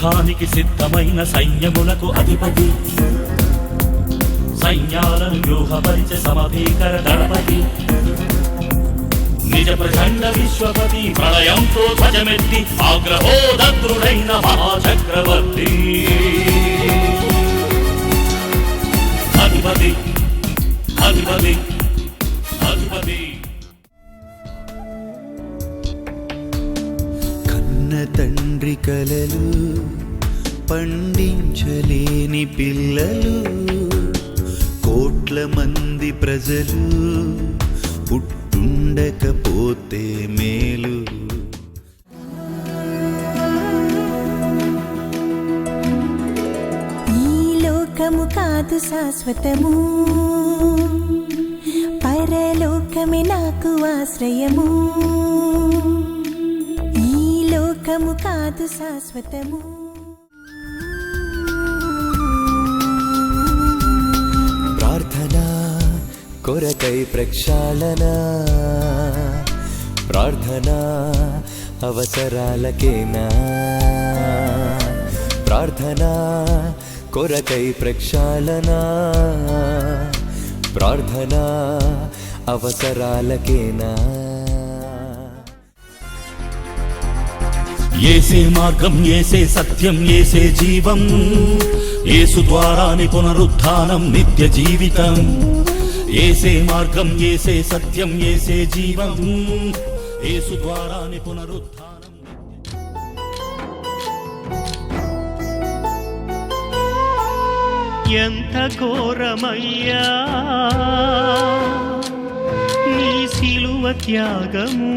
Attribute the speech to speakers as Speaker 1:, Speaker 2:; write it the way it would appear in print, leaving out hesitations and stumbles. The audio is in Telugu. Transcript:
Speaker 1: యుద్ధానికి సిద్ధమైన సైన్యములకు అధిపతి, సైన్యాలను వ్యూహపరిచే సమభీకర దళపతి, నిజ ప్రచండ విశ్వపతి, ప్రళయంతో ధ్వజమెత్తి ఆగ్రహోదగ్రుడైన మహాచక్రవర్తి. అధిపతి అధిపతి అధిపతి.
Speaker 2: కన్న తండ్రి కలలు పండించలేని పిల్లలు, కోట్ల మంది ప్రజలు పుట్టుండకపోతే మేలు.
Speaker 3: ఈ లోకము కాదు శాశ్వతము, పరలోకమే నాకు ఆశ్రయము. ఈ లోకము కాదు శాశ్వతము.
Speaker 2: ప్రార్థన కొరకై ప్రక్షాళన, ప్రార్థన అవసరాలకేనా, ప్రార్థన కొరకై ప్రక్షాళన, ప్రార్థన అవసరాలకేనా.
Speaker 1: ఏసే మార్గం, ఏసే సత్యం, ఏసే జీవం, యేసు ద్వారాని పునరుద్ధానం నిత్య జీవితం. ఏసే మార్గం, ఏసే సత్యం, ఏసే జీవం, యేసు ద్వారాని పునరుద్ధానం.
Speaker 4: ఎంత ఘోరమయ్యా నీ సిలువ త్యాగము,